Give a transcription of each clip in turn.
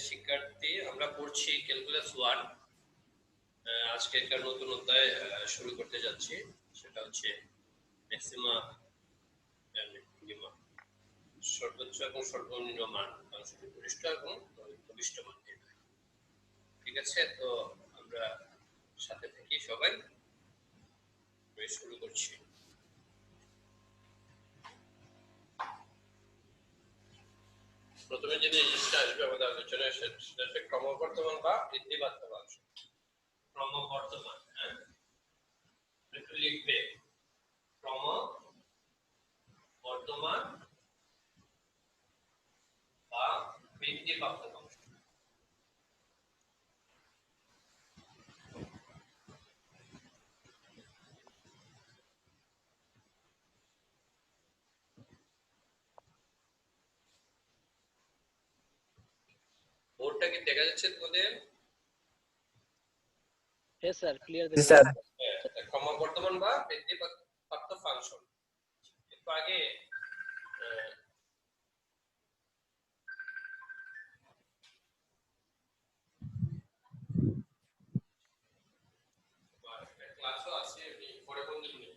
শিক্ষার্থী, আমরা পড়ছি ক্যালকুলাস 1। আজকে একটা নতুন অধ্যায় শুরু করতে যাচ্ছি, সেটা হচ্ছে ম্যাক্সিমা এন্ড মিনিমা, সর্বোচ্চ এবং সর্বনিম্ন মান, ফাংশনের গরিষ্ঠ এবং গরিষ্ঠ মান নির্ণয়। ঠিক আছে, তো আমরা সাথে থাকি সবাই, শুরু করছি। প্রথমে যে জিনিসটা আসবে আমাদের আলোচনায় সেটা হচ্ছে ক্রমবর্ধমান বা বৃদ্ধিবাধ্য ফাংশন। ক্রমবর্ধমান, হ্যাঁ, একটু লিখবে ক্রমবর্ধমান বা বৃদ্ধিপ্রাপ্ত ফাংশন। বোর্ডটা কি দেখা যাচ্ছে তোমাদের? হ্যাঁ স্যার, ক্লিয়ার জি স্যার। ক্রমবর্ধমান বা বৃদ্ধিপ্রাপ্ত ফাংশন। একটু আগে ক্লাসও আছে, পরে বলতে শুনি।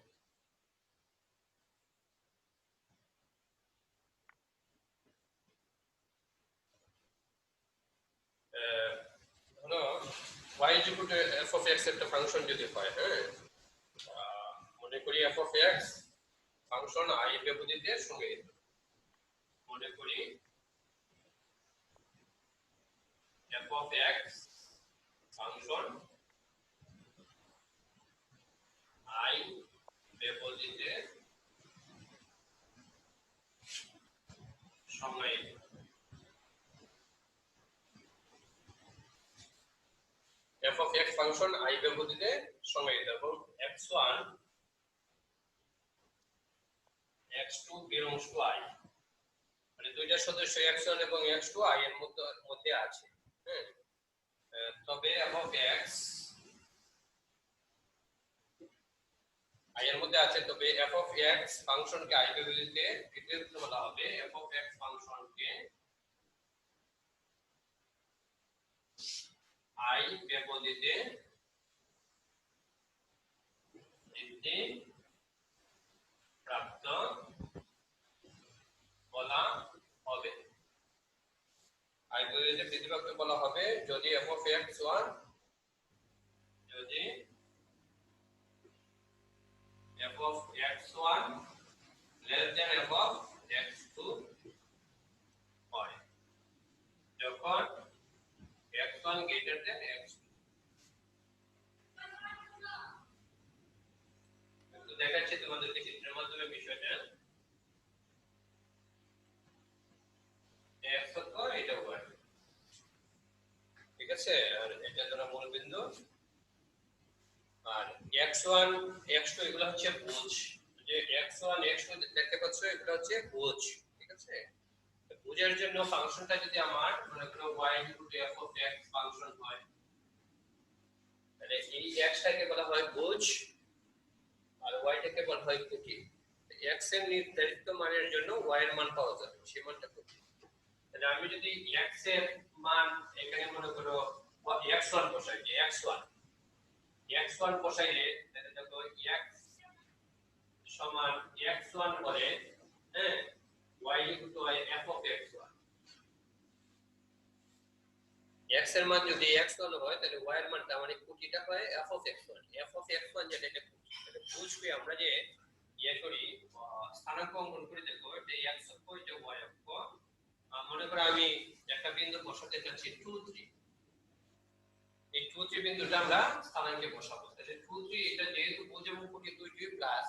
ধরো y is equal to f of x একটা ফাংশন যদি হয়, হ্যাঁ, মনে করি f of x function i ব্যবধিতে সংজ্ঞায়িত। মনে করি f of x function i ব্যবধিতে সংজ্ঞায়িত। f of x function i ব্যবধিতে সংজ্ঞায়িত এবং x1 x2 belongs to i, মানে দুইটা সদস্য x1 এবং x2 i এর মধ্যে আছে, হ্যাঁ। তবে f of x i এর মধ্যে আছে, তবে f of x ফাংশনকে i ব্যবধিতে বৃদ্ধিপ্রাপ্ত বলা হবে। f of x ফাংশনকে i ব্যবধিতে বৃদ্ধিপ্রাপ্ত বলা হবে। i ব্যবধিতে বৃদ্ধিপ্রাপ্ত বলা হবে যদি f of x1 যদি f of x1 less than f of x2 হয়, যখন x1 greater than x2। তো দেখাচ্ছি তোমাদেরকে চিত্রের মাধ্যমে বিষয়টা। x তো এটা y, ঠিক আছে, আর এটা ধরো মূল বিন্দু, আর x1 x2 এগুলো হচ্ছে ভুজ। যে x1 x2 দেখতে পাচ্ছ, এগুলো হচ্ছে ভুজ, ঠিক আছে। ভুজের জন্য ফাংশনটা যদি আমার মনে করো y f of x function হয়, তাহলে এই x টাকে বলা হয় ভুজ আর y টাকে বলা হয় খুঁটি। x এর নির্ধারিত মানের জন্য y এর মান পাওয়া যাবে, সেই মানটা খুঁটি। তাহলে আমি যদি x এর মান এখানে মনে করো x1 বসাই, যে x1 বসাইলে তাহলে দেখো x সমান x1 করে, হ্যাঁ, y equal to f of x1। x এর মান যদি x1 হয় তাহলে y এর মানটা মানে খুঁটিটা হয় f of x1। f of x1 যেটা এটা খুঁটি, তাহলে বুঝবে আমরা যে ইয়ে করি স্থানাঙ্ক অঙ্কন করে দেখো, এটা x অক্ষ, এটা y অক্ষ। মনে করো আমি একটা বিন্দু বসাতে চাচ্ছি 2 3, এই 2 3 বিন্দুটা আমরা স্থানাঙ্কে বসাবো। তাহলে 2 3 এটা যেহেতু ভুজ এবং খুঁটি দুইটি প্লাস,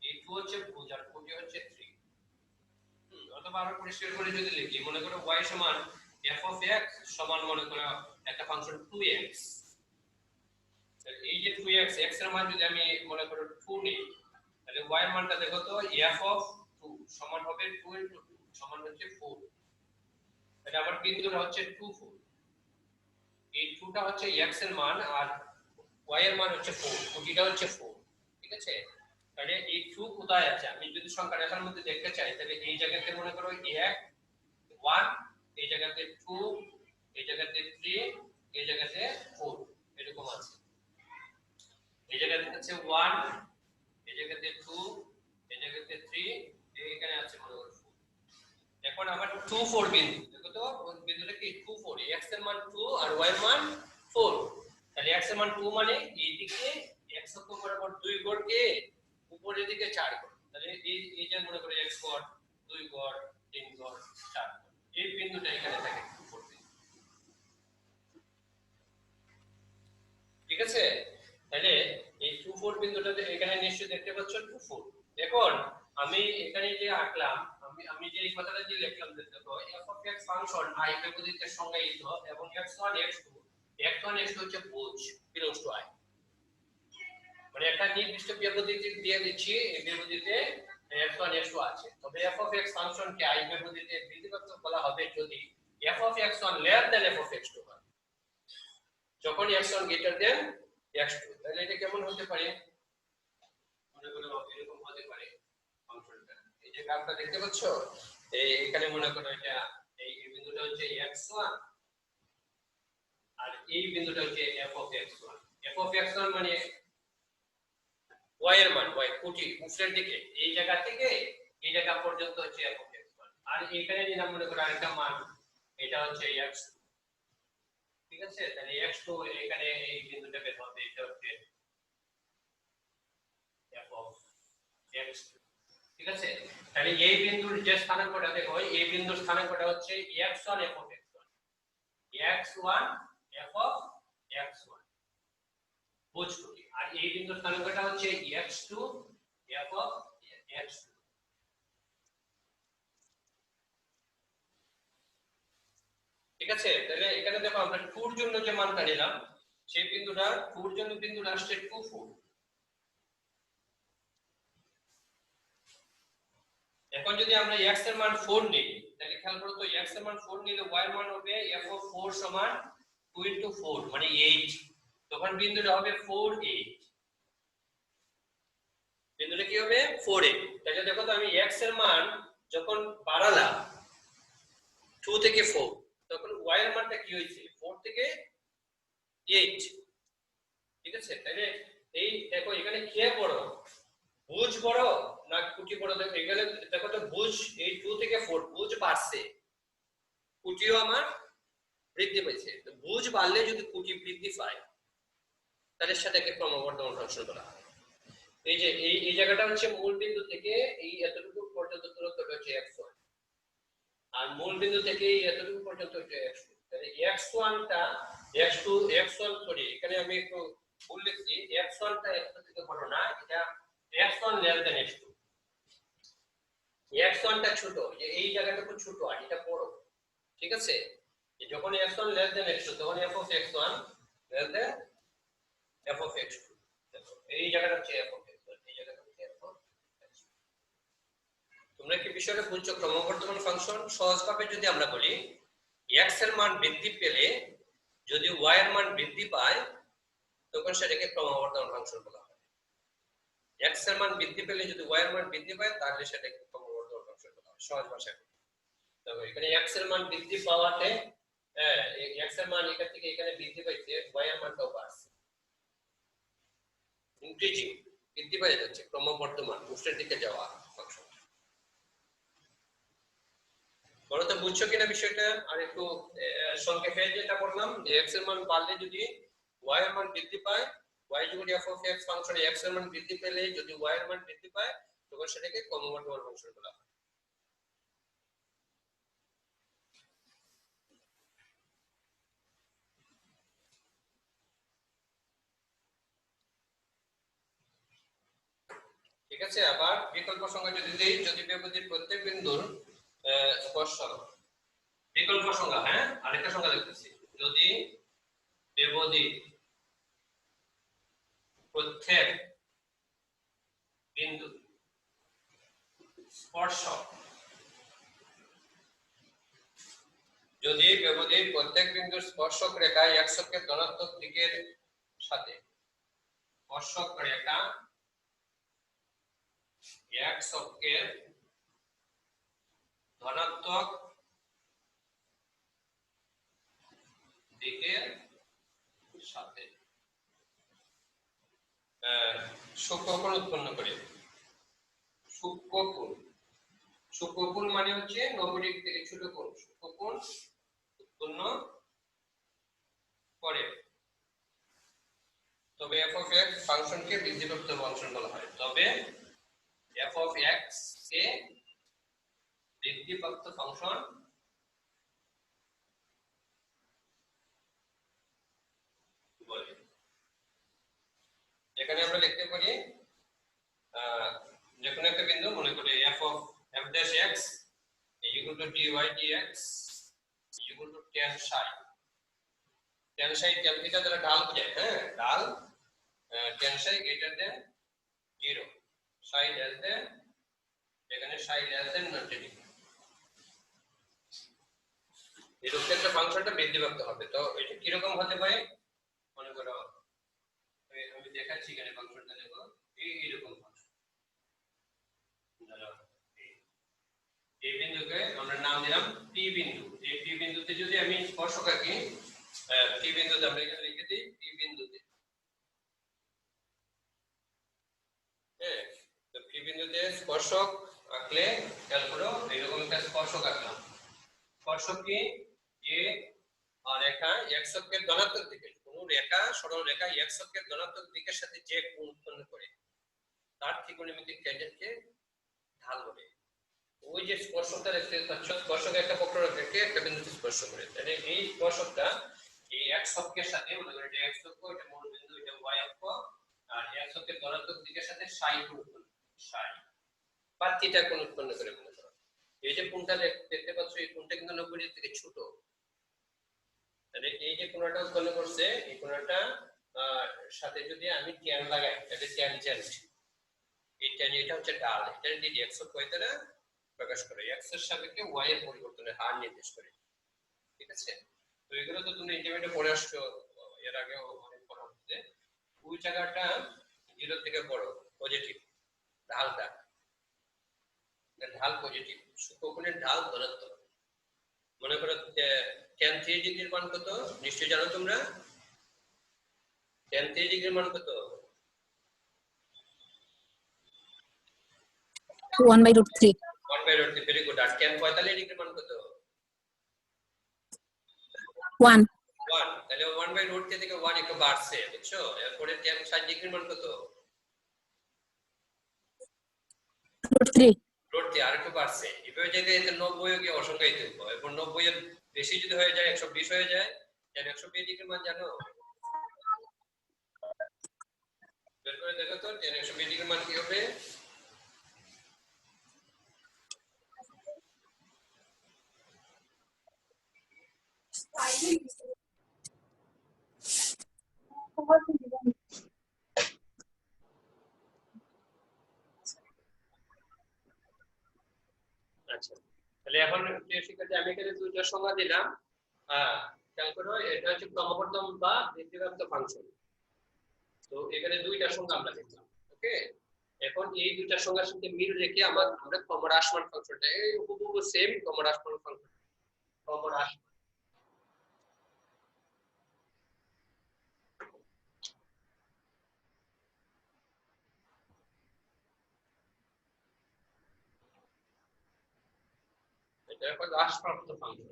এই 2 হচ্ছে ভুজ আর খুঁটি হচ্ছে 3। অথবা আরো পরিষ্কার করে যদি লিখি, মনে করো y সমান f of x সমান মনে করো একটা ফাংশন 2x। তাহলে এই যে 2x, x এর মান যদি আমি মনে করো 2 নেই, তাহলে y এর মানটা দেখো তো f of 2 সমান হবে 2 into 2 সমান হচ্ছে 4। তাহলে আমার বিন্দুটা হচ্ছে 2 4, এই 2 টা হচ্ছে x এর মান আর y এর মান হচ্ছে 4, খুঁটিটা হচ্ছে 4, ঠিক আছে। তাহলে এই 2 কোথায় আছে আমি যদি সংখ্যা রেখার মধ্যে দেখতে চাই, তাহলে এই জায়গাতে মনে করো 1 1, এই জায়গাতে 2 এই জায়গাতে 3, এই জায়গাতে 4 এরকম আছে। এই জায়গাতে আছে 1, এই জায়গাতে 2, এই জায়গাতে 3, এখানে আছে মনে করো 4। এখন আবার 2 4 বিন্দু দেখো তো বিন্দুটা কি 2 4, x এর মান 2 আর y এর মান 4। তাহলে x এর মান 2 মানে এইদিকে x অক্ষ বরাবর 2 গড়কে উপরের দিকে 4 গড়। তাহলে এই যে মনে করো x গড় 2 গড় 3 গড় 4 গড়, এই বিন্দুটা এখানে থাকে 2 4 বিন্দু। ঠিক আছে, তাহলে এই 2 4 বিন্দুটাতে এখানে নিশ্চয়ই দেখতে পাচ্ছ 2 4। এখন আমি এখানে যে আঁকলাম, আমি যে এই কথাটা যে লিখলাম দেখো f of x function i বিপরীতের সংজ্ঞায়িত এবং x1 x2 হচ্ছে ভুজ belongs to i, মানে একটা নির্দিষ্ট বিপরীত দিয়ে দিচ্ছি, এই বিপরীতে x1 x2 আছে। তবে f of x ফাংশনকে i বিপরীতে বৃদ্ধিপ্রাপ্ত বলা হবে যদি f of x1 less than f of x2 হয়, যখন x1 greater than x2। তাহলে এটা কেমন হতে পারে, মনে করো এরকম হতে পারে ফাংশনটা। এই যে গ্রাফটা দেখতে পাচ্ছ, এখানে মনে করো এটা এই বিন্দুটা হচ্ছে x1 আর এই বিন্দুটা হচ্ছে f of x1। f of x1 মানে y এর মান, y কুটি উপরের দিকে এই জায়গা থেকে এই জায়গা পর্যন্ত হচ্ছে f of x1। আর এখানে নিলাম মনে করো আরেকটা মান, এটা হচ্ছে x2। ঠিক আছে, তাহলে x2 এখানে এই বিন্দুটা বের হবে, এটা হচ্ছে f of x2। ঠিক আছে, তাহলে এই বিন্দুর যে স্থানাঙ্কটা দেখো, এই বিন্দুর স্থানাঙ্কটা হচ্ছে x1 f of x1, x1 f of x1 বুঝ করি। আর এই বিন্দুর স্থানাঙ্কটা হচ্ছে x2 f of x2। ঠিক আছে, তাহলে এখানে দেখো আমরা 2 এর জন্য যে মানটা নিলাম, সেই বিন্দুটা 2 এর জন্য বিন্দুটা আসছে 2 4। এখন যদি আমরা x এর মান 4 নিই, তাহলে খেয়াল করো তো x এর মান 4 নিলে y এর মান হবে f of 4 সমান 2 into 4 মানে 8। তখন বিন্দুটা হবে 4 8, বিন্দুটা কি হবে 4 8। তাহলে দেখো তো আমি x এর মান যখন বাড়ালাম 2 থেকে 4, তখন y এর মানটা কি হয়েছে 4 থেকে 8। ঠিক আছে, তাহলে এই দেখো এখানে কে বড়, ভুজ বড় না কুটি বড়? দেখো এখানে দেখো তো ভুজ এই 2 থেকে 4 ভুজ বাড়ছে, কুটিও আমার বৃদ্ধি পেয়েছে। তো ভুজ বাড়লে যদি কুটি বৃদ্ধি পায় তাহলে সেটাকে ক্রমবর্ধমান ফাংশন বলা হয়। এই যে এই জায়গাটা হচ্ছে মূল বিন্দু থেকে এই এতটুকু পর্যন্ত দূরত্বটা হচ্ছে x1, আর মূল বিন্দু থেকে এই এতটুকু পর্যন্ত হচ্ছে x2। তাহলে x1 টা x2 x1 সরি এখানে আমি একটু ভুল লিখছি, x1 টা x2 থেকে বড় না, এটা x1 less than x2। x1 টা ছোট, যে এই জায়গাটুকু ছোট আর এটা বড়। ঠিক আছে, যখন x1 less than x2 তখন f of x1 less than f of x2। দেখো এই জায়গাটা হচ্ছে f of x1, এই জায়গাটা হচ্ছে f of x2। তোমরা কি বিষয়টা বুঝছো? ক্রমবর্ধমান ফাংশন সহজভাবে যদি আমরা বলি, x এর মান বৃদ্ধি পেলে যদি y এর মান বৃদ্ধি পায় তখন সেটাকে ক্রমবর্ধমান ফাংশন বলা হয়। x এর মান বৃদ্ধি পেলে যদি y এর মান বৃদ্ধি পায় তাহলে সেটাকে ক্রমবর্ধমান ফাংশন বলা হয় সহজ ভাষায়। দেখো এখানে x এর মান বৃদ্ধি পাওয়াতে x এর মান এখান থেকে এখানে বৃদ্ধি পাইছে, y এর মানটাও বাড়ছে, ইনক্রিজিং বৃদ্ধি পেয়ে যাচ্ছে, ক্রমবর্ধমান উপরের দিকে যাওয়া ফাংশন। বলো তো বুঝছো কিনা বিষয়টা? আর একটু সংক্ষেপে যেটা বললাম, x এর মান বাড়লে যদি y এর মান বৃদ্ধি পায়, y যদি f of x ফাংশনে x এর মান বৃদ্ধি পেলে যদি y এর মান বৃদ্ধি পায় তখন সেটাকে ক্রমবর্ধমান ফাংশন বলা হয়। ঠিক আছে, আবার বিকল্প সংজ্ঞা যদি দেই, যদি বিপরীত প্রত্যেক বিন্দুর স্পর্শক, বিকল্প সংজ্ঞা, হ্যাঁ আরেকটা সংজ্ঞা লিখতেছি, যদি বিপরীত প্রত্যেক বিন্দু স্পর্শক, যদি বিপরীত প্রত্যেক বিন্দুর স্পর্শক রেখা x অক্ষের ধনাত্মক দিকের সাথে, স্পর্শক রেখা x অক্ষের ধনাত্মক দিকের সাথে সূক্ষ্মকোণ উৎপন্ন করে। সূক্ষ্মকোণ মানে হচ্ছে 90 ডিগ্রি থেকে ছোট কোণ। সূক্ষ্মকোণ উৎপন্ন করে। তবে f of x ফাংশনকে বৃদ্ধিপ্রাপ্ত ফাংশন বলা হয়। তবে f of x কে বৃদ্ধিপ্রাপ্ত ফাংশন বলে। এখানে আমরা লিখতে পারি যে কোনো একটা বিন্দু, মনে করি f of f dash x equal to dy dx equal to tan psi। tan psi tan theta দ্বারা ঢাল বোঝায়, হ্যাঁ, ঢাল tan psi greater than 0, psi less than, এখানে psi less than 90 ডিগ্রি। এরকম একটা ফাংশনটা বৃদ্ধিপ্রাপ্ত হবে। তো এটা কি রকম হতে পারে? মনে করো আমি দেখাচ্ছি এখানে ফাংশনটা, দেখো এইরকম ফাংশন। ধরো এই বিন্দুকে আমরা নাম দিলাম পি বিন্দু। এই পি বিন্দুতে যদি আমি স্পর্শক আঁকি, পি বিন্দুতে আমরা এখানে লিখে দিই পি বিন্দুতে, হ্যাঁ, তো পি বিন্দুতে স্পর্শক আঁকলে খেয়াল করো এইরকম একটা স্পর্শক আঁকলাম। স্পর্শক কি? যে রেখা x অক্ষের ধনাত্মক দিকে, কোন রেখা সরল রেখা x অক্ষের ধনাত্মক দিকের সাথে যে কোণ উৎপন্ন করে তার ত্রিকোণমিতিক ট্যানজেন্টকে ঢাল বলে। ওই যে স্পর্শকটা দেখতে পাচ্ছ, স্পর্শক একটা বক্ররেখাকে একটা বিন্দুতে স্পর্শ করে, তাহলে এই স্পর্শকটা এই x অক্ষের সাথে, মনে করি এটা x অক্ষ, এটা মূল বিন্দু, এটা y অক্ষ, আর x অক্ষের ধনাত্মক দিকের সাথে psi কোণ উৎপন্ন, psi বা থিটা কোণ উৎপন্ন করে। মনে করো এই যে কোণটা দেখতে পাচ্ছ, এই কোণটা কিন্তু 90 ডিগ্রি থেকে ছোট। তাহলে এই যে কোণটা উৎপন্ন করছে, এই কোণটা সাথে যদি আমি ট্যান লাগাই, এটা ট্যানজেন্ট, এই ট্যান, এটা হচ্ছে ঢাল, এটা যদি x অক্ষ হয় তাহলে প্রকাশ করে, x এর সাপেক্ষে y এর পরিবর্তনের হার নির্দেশ করে। ঠিক আছে? তো এগুলো তো তুমি ইন্টারমিডিয়েটে পড়ে আসছো, এর আগে অনেক পড়া হচ্ছে। ওই জায়গাটা 0 থেকে বড় পজিটিভ, ঢালটা, ঢাল পজিটিভ, সূক্ষ্মকোণের ঢাল ধনাত্মক। মনে করো tan 3 ডিগ্রির মান কত নিশ্চয়ই জানো তোমরা? tan 3 ডিগ্রির মান কত? 1/√3। 1/√3, ভেরি গুড। আর tan 45 ডিগ্রির মান কত? 1। তাহলে 1/√3 থেকে 1 একটু বাড়ছে, বুঝছো? এরপরে tan 60 ডিগ্রির মান কত? √3 আর একটু বাড়ছে। এভাবে যদি 90 গিয়ে অসংখ্যায়িত হবে, এরপর 90 এর বেশি যদি হয়ে যায়, 120 হয়ে যায়, tan 120 ডিগ্রির মান জানো? বের করে দেখো তো tan 120 ডিগ্রির মান কি হবে? আচ্ছা, তাহলে এখন প্রিয় শিক্ষার্থী, আমি এখানে দুইটা সংজ্ঞা দিলাম। খেয়াল করো, এটা হচ্ছে ক্রমবর্ধমান বা বৃদ্ধিপ্রাপ্ত ফাংশন। তো এখানে দুইটা সংজ্ঞা আমরা দেখলাম। ওকে, এখন এই দুইটা সংজ্ঞার সাথে মিল রেখে আমরা ক্রমহ্রাসমান ফাংশনটা, এই হুবহু সেম ক্রমহ্রাসমান ফাংশন, ক্রমহ্রাসমান, এটা একটা হ্রাসপ্রাপ্ত ফাংশন।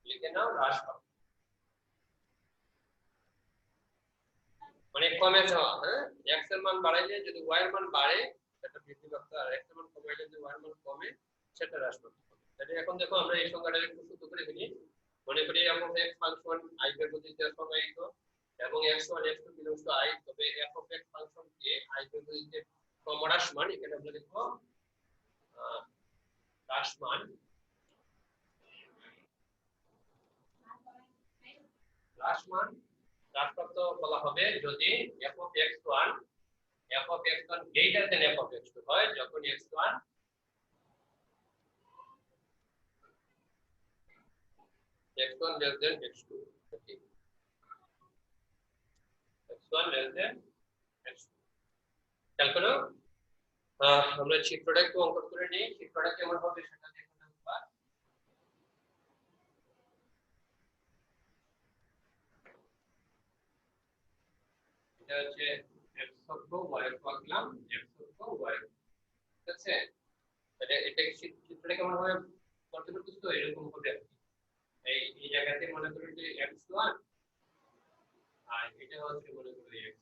লিখে নাও হ্রাসপ্রাপ্ত, মানে কমে যাওয়া। হ্যাঁ, x এর মান বাড়াইলে যদি y এর মান বাড়ে সেটা বৃদ্ধিপ্রাপ্ত, আর x এর মান কমাইলে যদি y এর মান কমে সেটা হ্রাসপ্রাপ্ত। তাহলে এখন দেখো আমরা এই সংজ্ঞাটা একটু সূত্র করে ফেলি। মনে করি f of x function i এর গতিতে সংজ্ঞায়িত এবং x1 x2 belongs to i, তবে f of x function K i এর গতিতে ক্রমহ্রাসমান। এখানে আমরা লিখব হ্রাসমান, হ্রাসমান হ্রাসপ্রাপ্ত বলা হবে যদি f of x1 greater than f of x2 হয়, যখন x1 less than x2, x1 less than x2। খেয়াল করো, আমরা চিত্রটা একটু অঙ্কন করে নিই। চিত্রটা কেমন হবে সেটা দেখো। এটা হচ্ছে x অক্ষ y অক্ষ আঁকলাম x অক্ষ y অক্ষ। ঠিক আছে, এটা চিত্রটা কেমন ভাবে করতে পারতেছ তো এরকম হবে আর কি। এই জায়গাতে মনে করি যে x1 আর এটা হচ্ছে মনে করি x,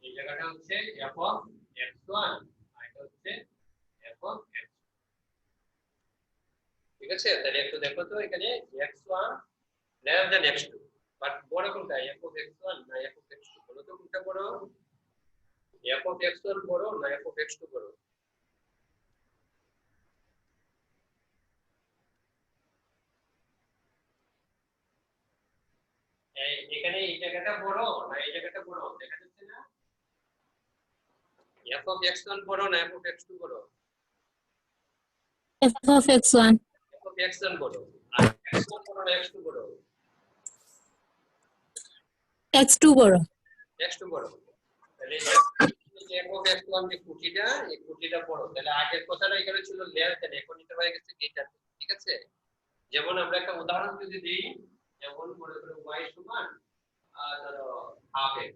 এই জায়গাটা হচ্ছে f of x1 আর এটা হচ্ছে f of x। ঠিক আছে, তাহলে একটু দেখো তো এখানে x1 less than x2, but বড় কোনটা f of x1 না f of x2? বলো তো কোনটা বড়, f of x1 বড় না f of x2 বড়? এখানে এই জায়গাটা বড় না এই জায়গাটা বড় দেখা যাচ্ছে না? f of x1 বড় না f of x2 বড়? f of x1, f of x1 বড়। আর x1 বড় না x2 বড়? x2 বড়। x2 বড়। তাহলে f of x1 যে কুটিটা, এই কুটিটা বড়। তাহলে আগের কথাটা এখানে ছিল লেয়ার, তাহলে এখন এটা হয়ে গেছে এটা। ঠিক আছে, যেমন আমরা একটা উদাহরণ যদি দিই, যেমন মনে করো y সমান ধরো হাফ x।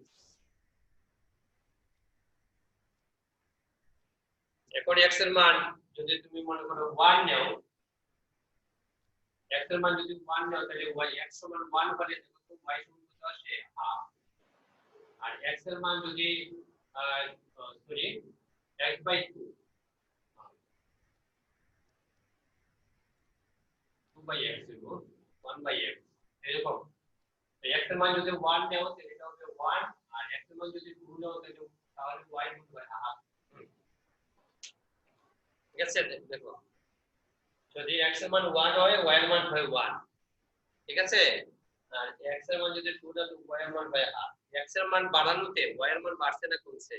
এখন x এর মান যদি তুমি মনে করো 1 নাও, x এর মান যদি 1 নাও তাহলে y x সমান 1 হলে দেখো তো y সমান কত আসে, হাফ। আর x এর মান যদি sorry x by 2 2 by x এরকম 1 বাই x এরকম। x এর মান যদি 1 নাও তাহলে এটা হবে 1, আর x এর মান যদি 2 নাও তাহলে y হবে হাফ। ঠিক আছে, দেখো যদি x এর মান 1 হয় y এর মান হয় 1। ঠিক আছে, আর x এর মান যদি 2 না তো y এর মান হয় হাফ। x এর মান বাড়ানোতে y এর মান বাড়ছে না কমছে?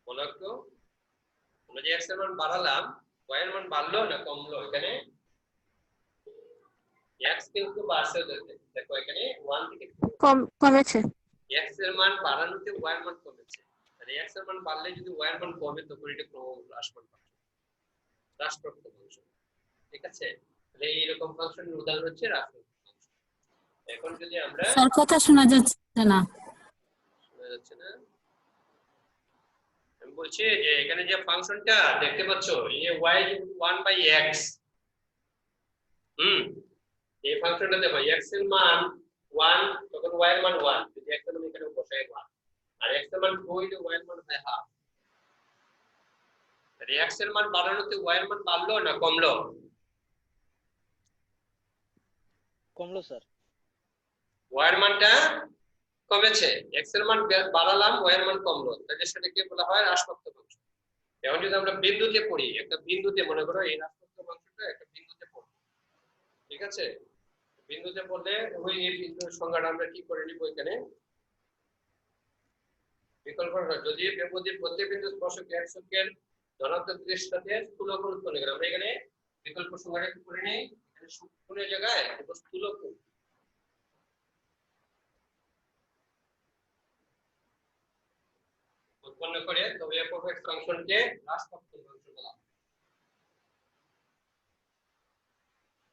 বলো একটু, আমরা যে x এর মান বাড়ালাম y এর মান বাড়লো না কমলো? এখানে x কিন্তু বাড়ছে, দেখো এখানে 1 থেকে কমেছে। x এর মান বাড়ানোতে y এর মান কমেছে। তাহলে x এর মান বাড়লে যদি y এর মান কমে তখন এটা ক্রমহ্রাসমান ফাংশন, হ্রাসপ্রাপ্ত ফাংশন। ঠিক আছে, তাহলে এইরকম ফাংশনের উদাহরণ হচ্ছে হ্রাসপ্রাপ্ত ফাংশন। এখন যদি আমরা স্যার কথা শোনা যাচ্ছে না। শোনা যাচ্ছে না? আমি বলছি যে এখানে যে ফাংশনটা দেখতে পাচ্ছ এই y 1/x, এই ফাংশনটা দেখো x এর মান 1 তখন y এর মান 1, যদি x এর মান এখানে বসাই 1, আর x এর মান 2 হইলে y এর মান হয় হাফ। তাহলে x এর মান বাড়ানোতে y এর মান বাড়লো না কমলো? কমলো স্যার। y এর মানটা কমেছে, x এর মান বাড়ালাম y এর মান কমলো, তাহলে সেটাকে বলা হয় হ্রাসপ্রাপ্ত ফাংশন। এখন যদি আমরা বিন্দুতে পড়ি, একটা বিন্দুতে মনে করো এই হ্রাসপ্রাপ্ত ফাংশনটা একটা বিন্দুতে পড়ি। ঠিক আছে, বিন্দুতে পড়লে ওই এই বিন্দুর সংজ্ঞাটা আমরা কি করে নিব, এখানে বিকল্প যদি প্রতি বিন্দু স্পর্শক এক অক্ষের ধনাত্মক দিকের সাথে স্থূলকোণ উৎপন্ন করে, আমরা এখানে বিকল্প সংজ্ঞাটা কি করে নেই, এখানে কোণের জায়গায় স্থূলকোণ উৎপন্ন করে, তবে f of x ফাংশনকে হ্রাসপ্রাপ্ত ফাংশন বলা হয়।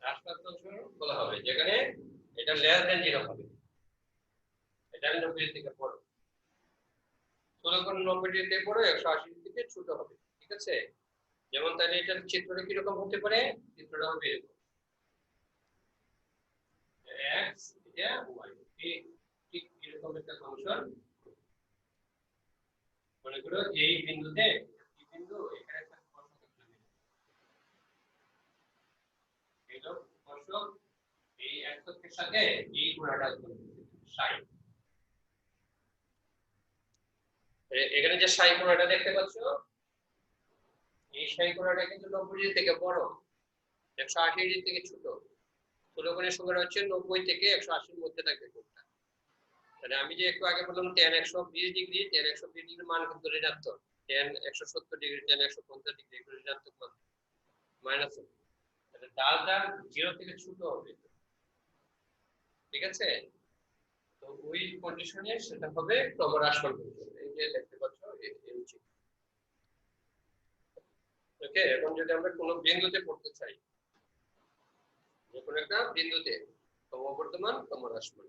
হ্রাসপ্রাপ্ত ফাংশন বলা হবে যেখানে এটা লেস দ্যান 0 হবে, এটা 90 থেকে বড়। স্থূলকোণ 90 থেকে বড়, 180 থেকে ছোট হবে। ঠিক আছে, যেমন তাহলে এটার চিত্রটা কি রকম হতে পারে, চিত্রটা হবে এরকম x এটা y, ঠিক এরকম একটা ফাংশন। মনে করো এই বিন্দুতে এই বিন্দু এখানে একটা স্পর্শক আছে, এই হলো স্পর্শক, এই x অক্ষের সাথে এই কোণটা sin। এখানে যে sin কোণটা দেখতে পাচ্ছো, এই sin কোণটা কিন্তু 90 ডিগ্রি থেকে বড়, 180 ডিগ্রি থেকে ছোট। স্থূলকোণের সংখ্যা হচ্ছে 90 থেকে 180 এর মধ্যে থাকবে কোণটা। তাহলে আমি যে একটু আগে বললাম tan 120 ডিগ্রি, tan 120 ডিগ্রির মান কিন্তু ঋণাত্মক, tan 170 ডিগ্রি, tan 150 ডিগ্রি এগুলো ঋণাত্মক মান, মাইনাস হবে। তাহলে ডালটা 0 থেকে ছোট হবে। ঠিক আছে, তো ওই কন্ডিশনে সেটা হবে ক্রমহ্রাসমান ফাংশন। এই যে দেখতে পাচ্ছ এই চিত্র। ওকে, এখন যদি আমরা কোনো বিন্দুতে পড়তে চাই, যে কোনো একটা বিন্দুতে ক্রমবর্ধমান ক্রমহ্রাসমান।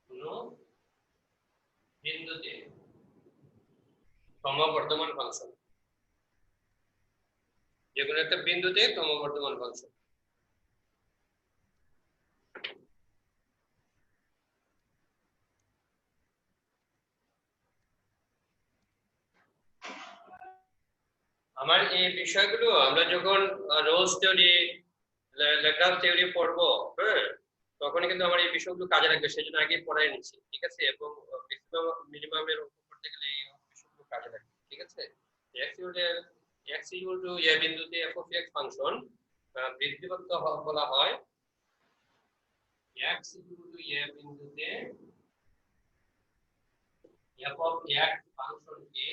কোনো বিন্দুতে ক্রমবর্ধমান ফাংশন, যে কোনো একটা বিন্দুতে ক্রমবর্ধমান ফাংশন। আমার এই বিষয়গুলো আমরা যখন রোলস থিওরি, ল্যাগ্রাঞ্জ থিওরি পড়বো, হ্যাঁ, তখন কিন্তু আমার এই বিষয়গুলো কাজে লাগবে, সেই জন্য আগে পড়াই নিচ্ছি, ঠিক আছে? এবং ম্যাক্সিমাম মিনিমামের অঙ্ক করতে গেলে এই বিষয়গুলো কাজে লাগবে, ঠিক আছে? x ইকুয়াল টু a বিন্দুতে f of x ফাংশন বৃদ্ধিপ্রাপ্ত বলা হয় x ইকুয়াল টু a বিন্দুতে f of x ফাংশনকে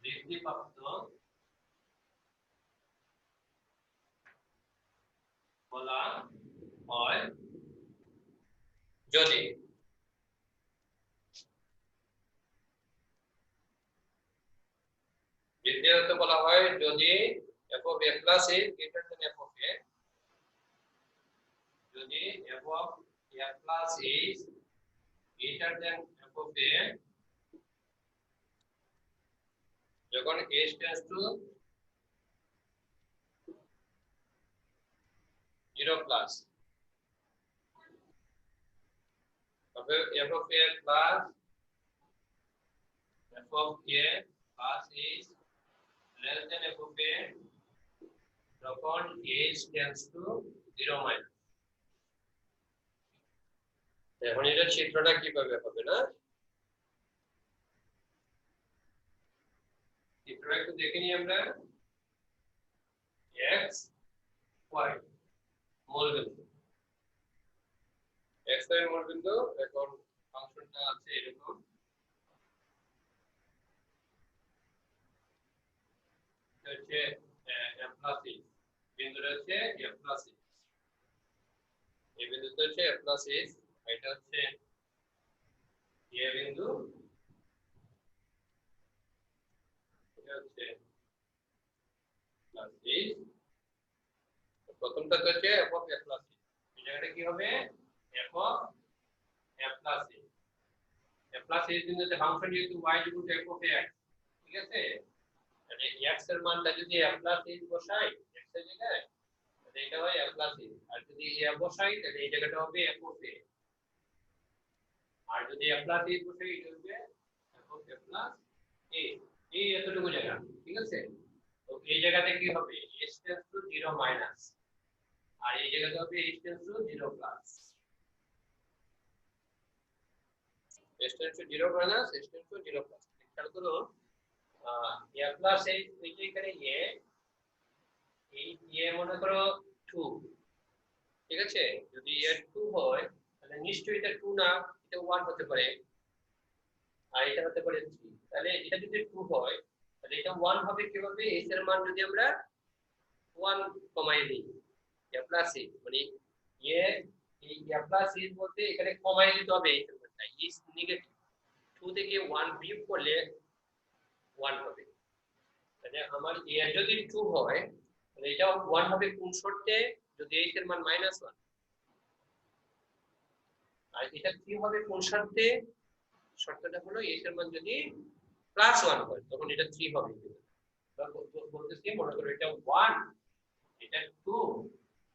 বৃদ্ধিপ্রাপ্ত বলা হয় যদি বৃদ্ধিপ্রাপ্ত বলা হয় যদি f of a plus a greater than f of a, যদি f of a plus a greater than f of a, যখন a tends to 0 plus, তবে f of a plus f of a plus is less than f of a যখন a tends to 0 minus। এখন এটা চিত্রটা কিভাবে হবে না, চিত্রটা একটু দেখে নিই আমরা। x y মূল বিন্দু, x y মূল বিন্দু, এখন ফাংশনটা আছে এরকম, হচ্ছে f plus e, বিন্দুটা হচ্ছে f plus e, এই বিন্দুটা হচ্ছে f plus e, এটা হচ্ছে a বিন্দু, এটা হচ্ছে plus e, প্রথমটা হচ্ছে f of f plus e, এই জায়গাটা কি হবে f of f plus e, f plus e বিন্দুতে ফাংশন যেহেতু y equal to f of x, ঠিক আছে? মানে x এর মানটা যদি f plus e বসাই x এর জায়গায়, তাহলে এটা হয় f plus e, আর যদি a বসাই তাহলে এই জায়গাটা হবে f of a, আর যদি f plus e বসাই এটা হবে f of a plus a, এই এতটুকু জায়গা, ঠিক আছে? তো এই জায়গাতে কি হবে h tends to 0 minus, আর এই জায়গাতে হবে h tends to 0 plus, h tends to 0 minus h tends to 0 plus। খেয়াল করো a plus a, এই যে এখানে a, এই a মনে করো 2, ঠিক আছে? যদি a 2 হয় তাহলে নিশ্চয়ই এটা 2 না, এটা 1 হতে পারে, আর এটা হতে পারে 3, তাহলে এটা যদি 2 হয় তাহলে এটা 1 হবে কিভাবে? s এর মান যদি আমরা 1 কমাই দিই a plus a, মানে a, এই a plus a বলতে এখানে কমাই দিতে হবে, এই সংখ্যাটা is নেগেটিভ, 2 থেকে 1 বিয়োগ করলে 1 হবে, তাহলে আমার a যদি 2 হয় তাহলে এটা 1 হবে কোন শর্তে? যদি h এর মান -1, আর এটা কি হবে কোন শর্তে? শর্তটা হলো h এর মান যদি +1 হয় তখন এটা 3 হবে। বলতেছি মনে করো এটা 1, এটা 2,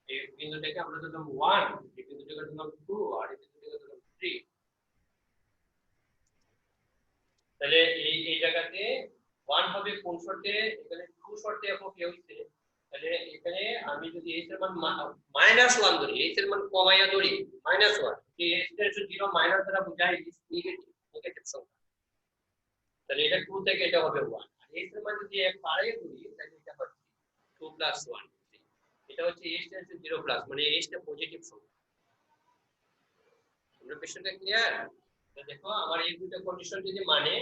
এই বিন্দুটাকে আমরা ধরলাম 1, এই বিন্দুটাকে ধরলাম 2, আর এই বিন্দুটাকে ধরলাম 3, তাহলে এই জায়গাতে 1 হবে কোন শর্তে? এখানে 2 শর্তে f of a হইছে, তাহলে এখানে আমি যদি h এর মান -1 ধরি, h এর মান কমাইয়া ধরি -1, এই h এর 0 মাইনাস দ্বারা বোঝাই নেগেটিভ সংখ্যা, তাহলে এটা 2 থেকে এটা হবে 1, আর h এর মান যদি 1 বাড়াইয়া ধরি তাহলে এটা হচ্ছে 2 + 1, এটা হচ্ছে h টেন্ডস টু 0 প্লাস, মানে h টা পজিটিভ সংখ্যা, তোমরা বিষয়টা ক্লিয়ার? তো দেখো আমার এই দুটো কন্ডিশন যদি মানে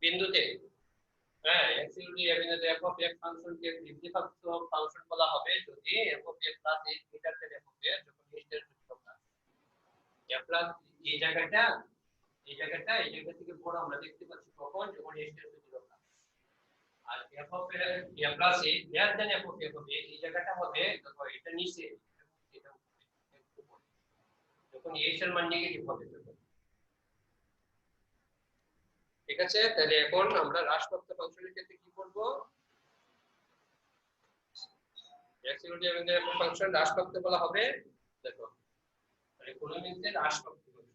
বিন্দুতে, হ্যাঁ, x ইকুয়াল টু a বিন্দুতে f অফ x ফাংশনকে বৃদ্ধিপ্রাপ্ত ফাংশন বলা হবে যদি f of x plus a greater than f of a যখন h tends to 0 a plus এই জায়গাটা এই জায়গা থেকে বড় আমরা দেখতে পাচ্ছি কখন যখন h টেন্ডস টু 0 আর f of a plus a greater than f of a এই জায়গাটা হবে দেখো এটা নিচে এটা একটু উপরে যখন h এর মান নেগেটিভ হবে তখন। ঠিক আছে, তাহলে এখন আমরা হ্রাসপ্রাপ্ত ফাংশনের ক্ষেত্রে কি করব? x ইকুয়াল টু a বিন্দুতে f ফাংশন হ্রাসপ্রাপ্ত বলা হবে দেখো তাহলে কোন বিন্দুতে হ্রাসপ্রাপ্ত ফাংশন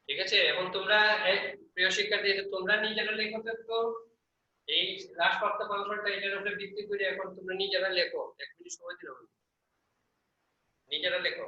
ঠিক আছে, এখন তোমরা প্রিয় শিক্ষার্থী তোমরা নিজেরা লেখো তো এই হ্রাসপ্রাপ্ত ফাংশনটা এটার উপরে ভিত্তি করে এখন তোমরা নিজেরা লেখো, 1 মিনিট সময় দিলাম নিজেরা লেখো।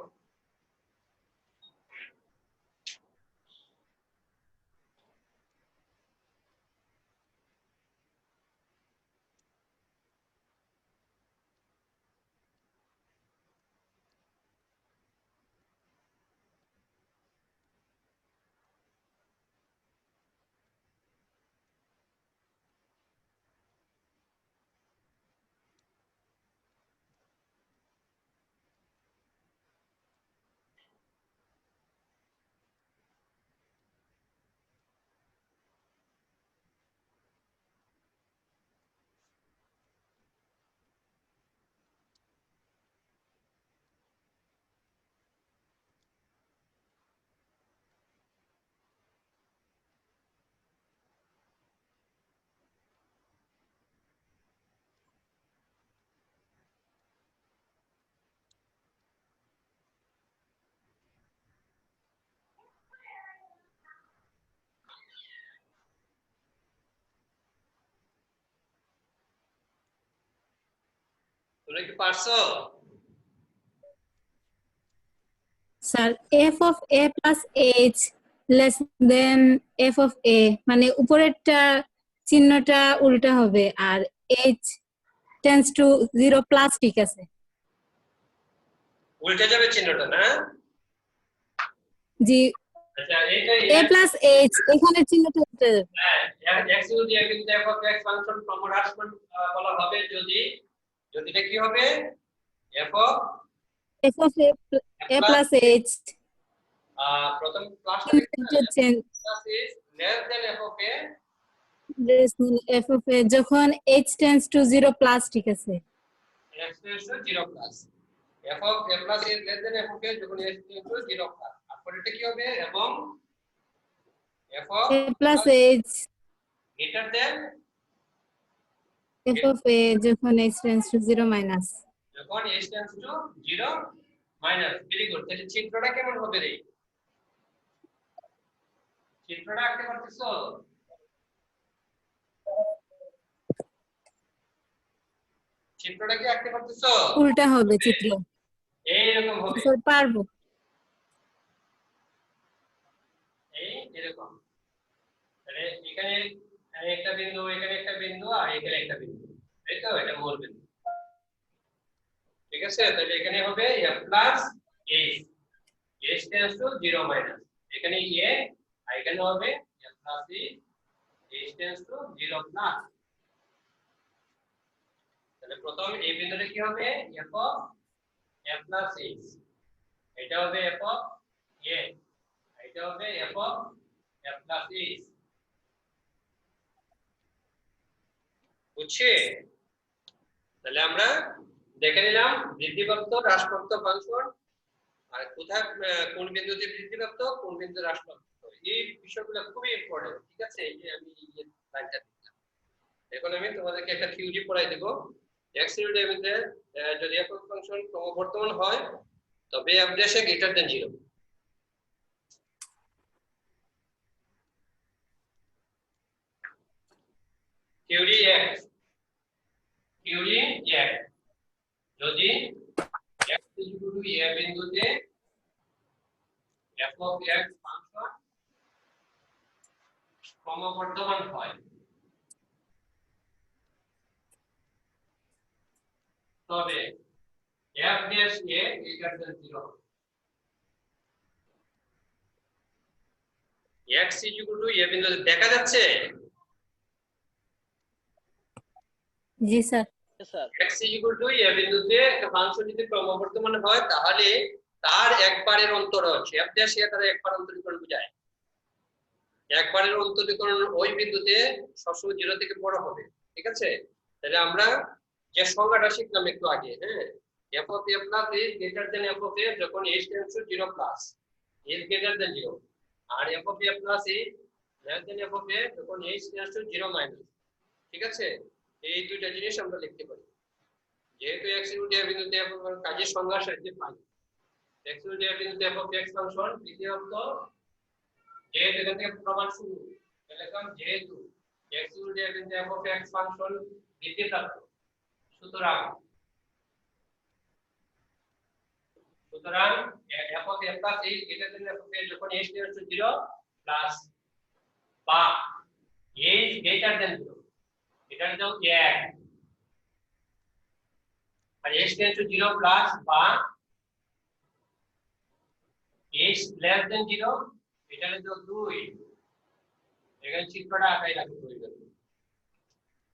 তোমরা কি পারছো? Sir f of a plus h less than f of a মানে উপরেরটা চিহ্নটা উল্টা হবে আর h tends to 0 প্লাস ঠিক আছে। উল্টে যাবে চিহ্নটা না? জি, আচ্ছা এইটাই a plus h এখানে চিহ্নটা উল্টে যাবে। হ্যাঁ x ইকুয়াল টু a বিন্দুতে f অফ x ফাংশন ক্রমহ্রাসমান বলা হবে যদি এটা কি হবে f of f of a plus h প্রথম ক্লাসটা change plus is less than f of a f of a যখন h tends to 0 প্লাস ঠিক আছে। x tends to 0 plus f of a plus is less than f of a যখন h tends to 0 plus তারপর এটা কি হবে এবং f of a plus h greater than f of a যখন h tends to 0 minus যখন h tends to 0 minus. Very good, তাহলে চিত্রটা কেমন হবে রে? চিত্রটা আঁকতে পারতেছো? চিত্রটা কি আঁকতে পারতেছো? উল্টা হবে চিত্র। এইরকম হবে, স্যার পারবো। এরকম। তাহলে এখানে একটা বিন্দু, এখানে একটা বিন্দু আর এখানে একটা বিন্দু, তাই তো? এটা মূল বিন্দু। ঠিক আছে, তাহলে এখানে হবে f plus h, h tends to 0 minus, এখানে a আর এখানে হবে f plus h tends to 0 plus. তাহলে প্রথম এই বিন্দুটা কি হবে f of f plus h, এটা হবে f অফ a, এটা হবে f of f plus h। বুঝছি? তাহলে আমরা দেখে নিলাম বৃদ্ধিপ্রাপ্ত হ্রাসপ্রাপ্ত ফাংশন আর কোথায় কোন বিন্দুতে বৃদ্ধিপ্রাপ্ত কোন বিন্দুতে হ্রাসপ্রাপ্ত, এই বিষয়গুলো খুবই ইম্পর্টেন্ট। ঠিক আছে, এই যে আমি এই লাইনটা দিলাম। এখন আমি তোমাদেরকে একটা থিওরি পড়াই দেব। x ইকুয়াল টু a বিন্দুতে যদি f ফাংশন ক্রমবর্ধমান হয় তবে f dash greater than 0। Theory 1, theory এক যদি x a বিন্দুতে f of x ফাংশন ক্রমবর্ধমান হয় তবে f dash a greater than 0 x a বিন্দুতে দেখা যাচ্ছে জি স্যার। স্যার x a বিন্দুতে একটা ফাংশন যদি ক্রমবর্ধমান হয় তাহলে তার একবারের অন্তর হচ্ছে f dash a তার একবার অন্তরীকরণ বোঝায় একবারের অন্তরীকরণ ওই বিন্দুতে সবসময় 0 থেকে বড় হবে ঠিক আছে তাহলে আমরা যে সংজ্ঞাটা শিখলাম একটু আগে হ্যাঁ f of a plus is greater than f of a যখন h tends to 0 plus is greater than 0 আর f of a plus is less than f of a যখন h tends to 0 minus ঠিক আছে এই দুইটা জিনিস আমরা লিখতে পারি যেহেতু x ইনটু a বিন্দুতে f of কাজের সংজ্ঞা সাহায্যে পাই x ইনটু a বিন্দুতে f of x ফাংশন দ্বিতীয়ত যেহেতু এখান থেকে প্রমাণ শুরু লিখলাম যেহেতু x ইনটু a বিন্দুতে f of x ফাংশন বৃদ্ধি প্রাপ্ত সুতরাং f of a plus is greater than f of a যখন h tends to 0 plus বা h greater than 0 এটা দাও 1 আর h tends to 0 plus বা h less than 0 এটা দাও 2 এখানে চিত্রটা আঁকাই রাখতে প্রয়োজন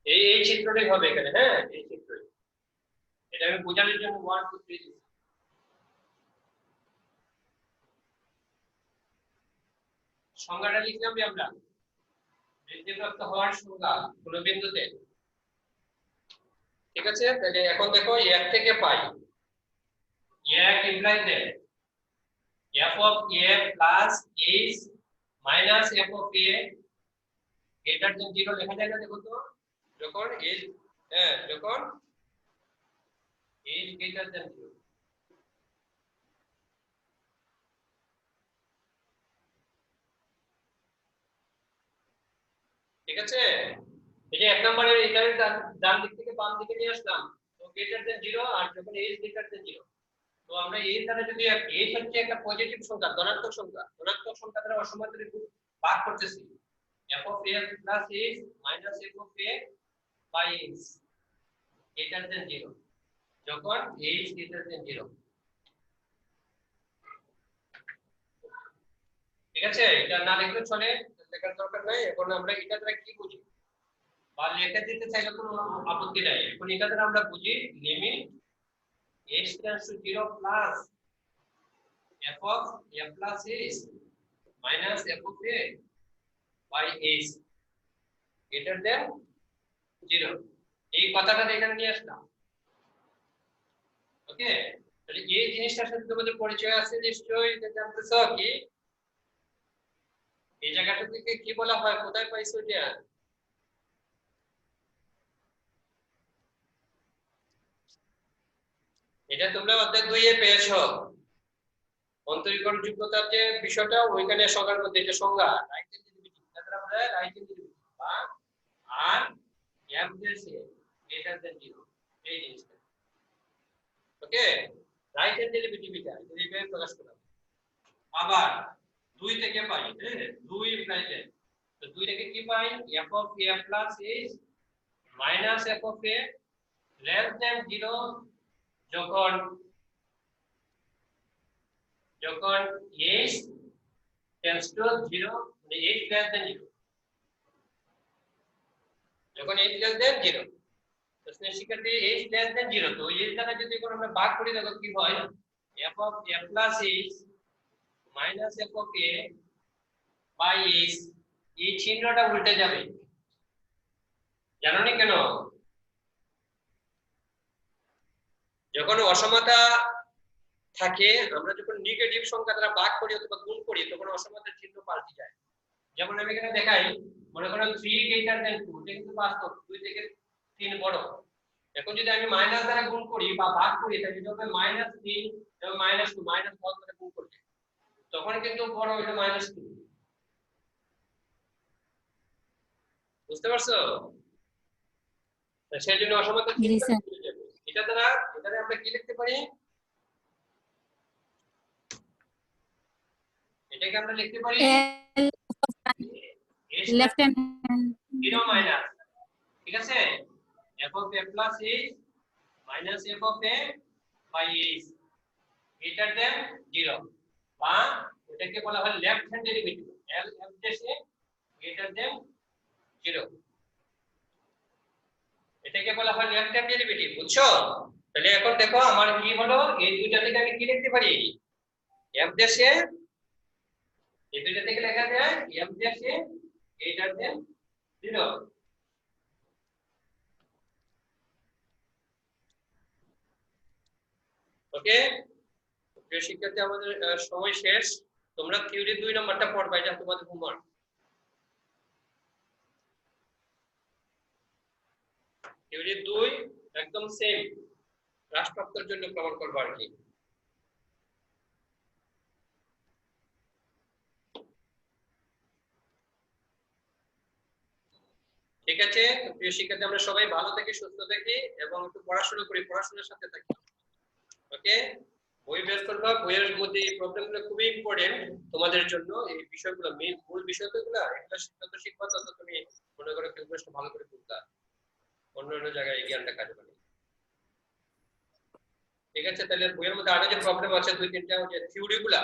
এই চিত্রটাই হবে এখানে হ্যাঁ এই চিত্রই এটা আমি বোঝানোর জন্য 1 2 3 দিচ্ছি সংজ্ঞাটা লিখলাম আমরা বৃদ্ধিপ্রাপ্ত হওয়ার সংজ্ঞা কোন বিন্দুতে ঠিক আছে তাহলে এখন দেখো 1 থেকে পাই 1 implies that f of a plus is minus f of a greater than 0 লেখা যায় না দেখো তো যখন is যখন is greater than 0 ঠিক আছে এই যে 1 নম্বরের এখানে ডান দিক থেকে বাম দিকে নিয়ে আসলাম তো গ্রেটার দেন 0 আর যখন a গ্রেটার দেন 0 তো আমরা a দ্বারা যদি a হচ্ছে একটা পজিটিভ সংখ্যা ধনাত্মক সংখ্যা দ্বারা অসমান্তরিক ভাগ করতেছি f of a plus is minus f of a by is greater than 0 যখন a is greater than 0 ঠিক আছে এটা না লিখলে চলে লেখার দরকার নাই এখন আমরা এটা দ্বারা কি বুঝি বা লেখা দিতে চাইলে কোনো আপত্তি নাই এখন এটা দ্বারা আমরা বুঝি limit h tends to 0 plus f of a plus is minus f of a by is greater than 0 এই কথাটা এখানে নিয়ে আসলাম ওকে তাহলে এই জিনিসটার সাথে তোমাদের পরিচয় আছে নিশ্চয়ই জানতেছো কি এই জায়গাটা থেকে কি বলা হয় কোথায় পাইছো এটা এটা তোমরা অধ্যায় 2 এ পেয়েছো অন্তরীকরণ যোগ্যতার যে বিষয়টা ওইখানে সংজ্ঞার মধ্যে যে সংজ্ঞা রাইট হ্যান্ড ডেরিভেটিভ তাহলে আমরা রাইট হ্যান্ড ডেরিভেটিভ বা আর f dash a greater than 0 এই জিনিসটা ওকে রাইট হ্যান্ড ডেরিভেটিভ এটা এইভাবে প্রকাশ করা আবার 2 থেকে পাই হ্যাঁ 2 ইমপ্লাইজ তো 2 থেকে কি পাই f of a plus is minus f of a less than 0 যখন h tends to 0 মানে h less than 0 যখন h less than 0 প্রশ্ন শিক্ষার্থী h less than 0 তো এই দ্বারা যদি কোন আমরা ভাগ করি তখন কি হয় f of a plus is minus f of a by is এই চিহ্নটা উল্টে যাবে জানো না কেন যখন অসমতা থাকে আমরা যখন নেগেটিভ সংখ্যা দ্বারা ভাগ করি অথবা গুণ করি তখন অসমতার চিহ্ন পাল্টে যায় যেমন আমি এখানে দেখাই মনে করো 3 গ্রেটার দ্যান 2 এটা কিন্তু বাস্তব 2 থেকে 3 বড় এখন যদি আমি মাইনাস দ্বারা গুণ করি বা ভাগ করি তাহলে এটা হবে -3 এবং -2 মাইনাস পদ দ্বারা গুণ করলে তখন কিন্তু বড় হলো -2 বুঝতে পারছো সেই জন্য অসমান্তরাল জি চিহ্ন স্যার। তুলে দেব। এটা দ্বারা আমরা কি লিখতে পারি? এটাকে আমরা লিখতে পারি L লেফট হ্যান্ড 0 মাইনাস, ঠিক আছে, f of a plus h minus f of a by h greater than 0, বা এটাকে বলা হয় left hand derivative l f dash a greater than 0, এটাকে বলা হয় লেফট হ্যান্ড ডেরিভেটিভ, বুঝছো? তাহলে এখন দেখো আমার কি হলো, এই দুইটা থেকে আমি কি লিখতে পারি? f dash a, এই দুইটা থেকে লেখা যায় f dash a greater than 0। ওকে, প্রিয় শিক্ষার্থী, আমাদের সময় শেষ। তোমরা থিওরি 2 নাম্বারটা পড়বা, এটা তোমাদের হোমওয়ার্ক। থিওরি 2 একদম সেম, রাষ্ট্রপ্রাপ্তের জন্য প্রমাণ করবা আর কি। ঠিক আছে, তো প্রিয় শিক্ষার্থী, আমরা সবাই ভালো থাকি, সুস্থ থাকি এবং একটু পড়াশোনা করি, পড়াশোনার সাথে থাকি। ওকে, বই বের করবা, বইয়ের মধ্যে এই প্রবলেমগুলো খুবই ইম্পর্টেন্ট তোমাদের জন্য। এই বিষয়গুলো মূল বিষয়গুলো এগুলো যত শিখবা তত তুমি মনে করো ক্যালকুলেশন ভালো করে বুঝবা, অন্য জায়গায় এই জ্ঞানটা কাজে লাগে। ঠিক আছে, তাহলে বইয়ের মধ্যে আরো যে প্রবলেম আছে 2-3টা, যে থিওরি গুলা